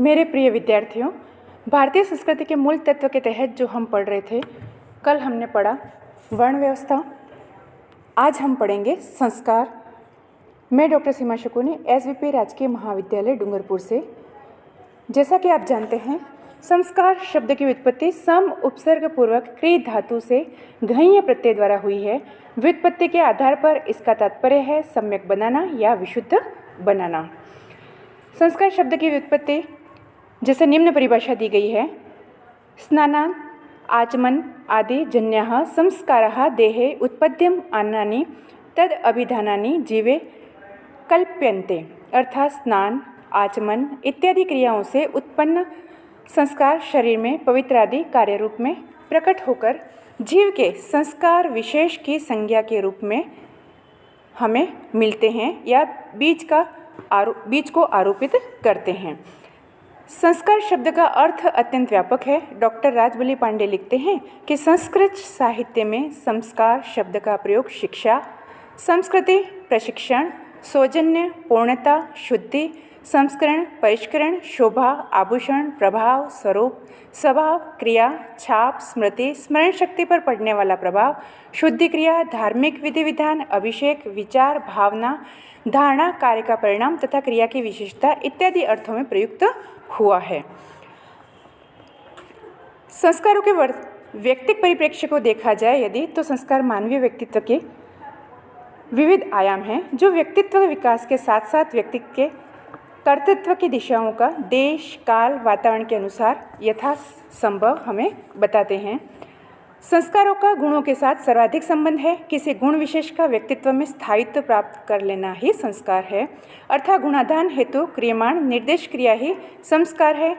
मेरे प्रिय विद्यार्थियों, भारतीय संस्कृति के मूल तत्व के तहत जो हम पढ़ रहे थे, कल हमने पढ़ा वर्ण व्यवस्था। आज हम पढ़ेंगे संस्कार। मैं डॉक्टर सीमा शकुनी, एसवीपी राजकीय महाविद्यालय डूंगरपुर से। जैसा कि आप जानते हैं, संस्कार शब्द की व्युत्पत्ति सम उपसर्ग पूर्वक क्री धातु से घञ्य प्रत्यय द्वारा हुई है। व्युत्पत्ति के आधार पर इसका तात्पर्य है सम्यक बनाना या विशुद्ध बनाना। संस्कार शब्द की व्युत्पत्ति जैसे निम्न परिभाषा दी गई है: स्नानान् आचमन आदि जन्यः संस्कारः देहे उत्पद्यम अन्नानि तद अभिधानानि जीवे कल्प्यन्ते। अर्थात स्नान, आचमन इत्यादि क्रियाओं से उत्पन्न संस्कार शरीर में पवित्र आदि कार्य रूप में प्रकट होकर जीव के संस्कार विशेष की संज्ञा के रूप में हमें मिलते हैं या बीज को आरोपित करते हैं। संस्कार शब्द का अर्थ अत्यंत व्यापक है। डॉक्टर राजबली पांडे लिखते हैं कि संस्कृत साहित्य में संस्कार शब्द का प्रयोग शिक्षा, संस्कृति, प्रशिक्षण, सौजन्य, पूर्णता, शुद्धि, संस्करण, परिष्करण, शोभा, आभूषण, प्रभाव, स्वरूप, स्वभाव, क्रिया, छाप, स्मृति, स्मरण शक्ति पर पड़ने वाला प्रभाव, शुद्धि क्रिया, धार्मिक विधि विधान, अभिषेक, विचार, भावना, धारणा, कार्य का परिणाम तथा क्रिया की विशेषता इत्यादि अर्थों में प्रयुक्त हुआ है। संस्कारों के व्यक्तिक परिप्रेक्ष्य को देखा जाए यदि, तो संस्कार मानवीय व्यक्तित्व के विविध आयाम हैं जो व्यक्तित्व विकास के साथ साथ व्यक्ति के कर्तृत्व की दिशाओं का देश, काल, वातावरण के अनुसार यथासंभव हमें बताते हैं। संस्कारों का गुणों के साथ सर्वाधिक संबंध है। किसी गुण विशेष का व्यक्तित्व में स्थायित्व प्राप्त कर लेना ही संस्कार है। अर्थात गुणाधान हेतु क्रियमाण निर्देश क्रिया ही संस्कार है।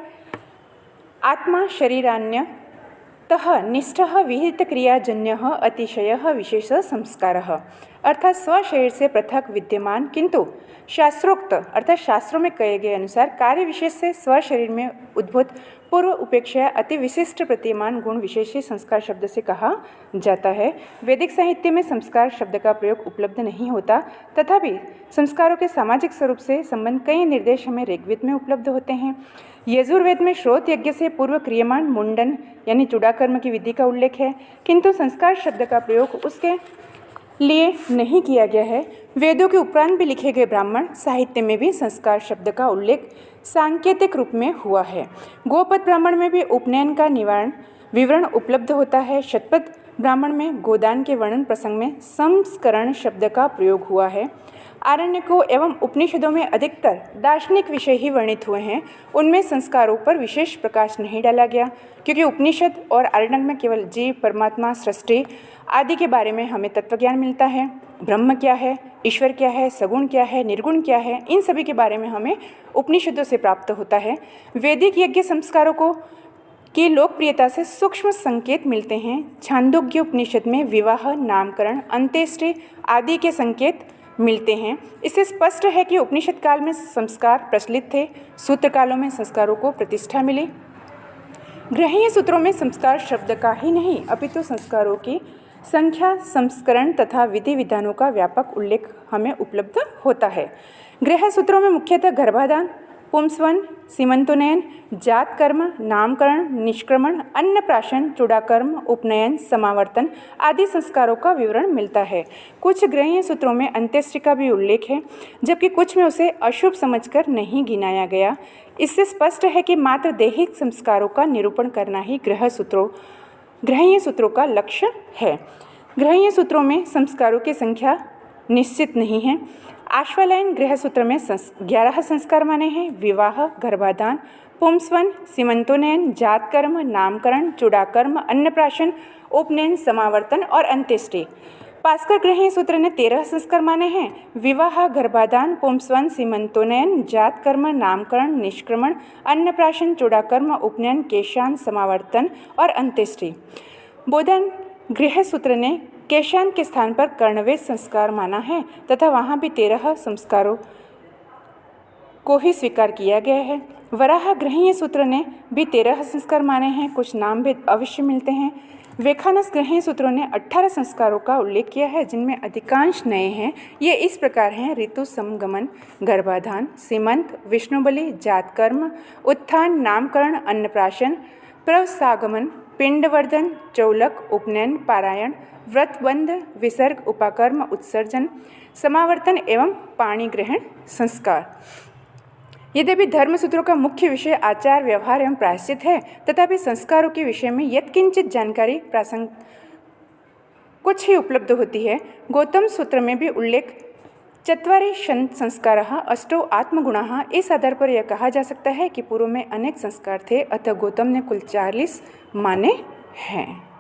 आत्मा शरीरान्यतः निष्ठः विहित क्रियाजन्यः अतिशयः विशेष संस्कारः। अर्थात स्वशरीर से पृथक विद्यमान किंतु शास्त्रोक्त अर्थात शास्त्रों में कहे गए अनुसार कार्य विशेष से स्वशरीर में उद्भूत पूर्व उपेक्षा अति विशिष्ट प्रतिमान गुण विशेष ही संस्कार शब्द से कहा जाता है। वैदिक साहित्य में संस्कार शब्द का प्रयोग उपलब्ध नहीं होता, तथापि संस्कारों के सामाजिक स्वरूप से संबंध कई निर्देश हमें ऋग्वेद में उपलब्ध होते हैं। यजुर्वेद में श्रोत यज्ञ से पूर्व क्रियमाण मुंडन यानी चूड़ाकर्म की विधि का उल्लेख है, किंतु संस्कार शब्द का प्रयोग उसके लिए नहीं किया गया है। वेदों के उपरांत भी लिखे गए ब्राह्मण साहित्य में भी संस्कार शब्द का उल्लेख सांकेतिक रूप में हुआ है। गोपद ब्राह्मण में भी उपनयन का विवरण उपलब्ध होता है। शतपथ ब्राह्मण में गोदान के वर्णन प्रसंग में संस्करण शब्द का प्रयोग हुआ है। आरण्यकों एवं उपनिषदों में अधिकतर दार्शनिक विषय ही वर्णित हुए हैं। उनमें संस्कारों पर विशेष प्रकाश नहीं डाला गया, क्योंकि उपनिषद और आरण्यक में केवल जीव, परमात्मा, सृष्टि आदि के बारे में हमें तत्वज्ञान मिलता है। ब्रह्म क्या है, ईश्वर क्या है, सगुण क्या है, निर्गुण क्या है, इन सभी के बारे में हमें उपनिषदों से प्राप्त होता है। वैदिक यज्ञ संस्कारों की लोकप्रियता से सूक्ष्म संकेत मिलते हैं। छांदोग्य उपनिषद में विवाह, नामकरण, अंत्येष्टि आदि के संकेत मिलते हैं। इससे स्पष्ट है कि उपनिषद काल में संस्कार प्रचलित थे। सूत्र कालों में संस्कारों को प्रतिष्ठा मिली। गृहीय सूत्रों में संस्कार शब्द का ही नहीं अपितु संस्कारों की संख्या, संस्करण तथा विधि विधानों का व्यापक उल्लेख हमें उपलब्ध होता है। गृह सूत्रों में मुख्यतः गर्भाधान, पुंसवन, सीमंतोन्नयन, जात कर्म, नामकरण, निष्क्रमण, अन्नप्राशन, चूड़ाकर्म, उपनयन, समावर्तन आदि संस्कारों का विवरण मिलता है। कुछ गृहीय सूत्रों में अंत्येष्टि का भी उल्लेख है, जबकि कुछ में उसे अशुभ समझकर नहीं गिनाया गया। इससे स्पष्ट है कि मात्र दैहिक संस्कारों का निरूपण करना ही गृहीय सूत्रों का लक्ष्य है। गृहीय सूत्रों में संस्कारों की संख्या निश्चित नहीं है। आश्वालायन गृह सूत्र में 11 संस्कार माने हैं: विवाह, गर्भाधान, पुंसवन, सीमंतोन्नयन, जात कर्म, नामकरण, चूड़ाकर्म, अन्नप्राशन, उपनयन, समावर्तन और अंत्येष्टि। पास्कर गृहीय सूत्र ने 13 संस्कार माने हैं: विवाह, गर्भाधान, पुंसवन, सीमंतोन्नयन, जात कर्म, नामकरण, निष्क्रमण, अन्नप्राशन, चूड़ाकर्म, उपनयन, केशान, समावर्तन और अंत्येष्टि। बोधन गृह सूत्र ने केशान के स्थान पर कर्णवेद संस्कार माना है तथा वहाँ भी 13 संस्कारों को ही स्वीकार किया गया है। वराह गृहीय सूत्र ने भी 13 संस्कार माने हैं। कुछ नाम भेद अवश्य मिलते हैं। वैखानस ग्रहण सूत्रों ने 18 संस्कारों का उल्लेख किया है, जिनमें अधिकांश नए हैं। ये इस प्रकार हैं: ऋतु समगमन, गर्भाधान, सीमंत, विष्णुबलि, जातकर्म, उत्थान, नामकरण, अन्नप्राशन, प्रवसागमन, पिंडवर्धन, चौलक, उपनयन, पारायण, व्रतबंध, विसर्ग, उपाकर्म, उत्सर्जन, समावर्तन एवं पाणी ग्रहण संस्कार। यद्यपि धर्मसूत्रों का मुख्य विषय आचार, व्यवहार एवं प्रायश्चित है, तथापि संस्कारों के विषय में यत्किंचित जानकारी प्रासंगिक कुछ ही उपलब्ध होती है। गौतम सूत्र में भी उल्लेख चत्वारि संस्काराः अष्टौ आत्मगुणाः। इस आधार पर यह कहा जा सकता है कि पूर्व में अनेक संस्कार थे, अतः गौतम ने कुल 40 माने हैं।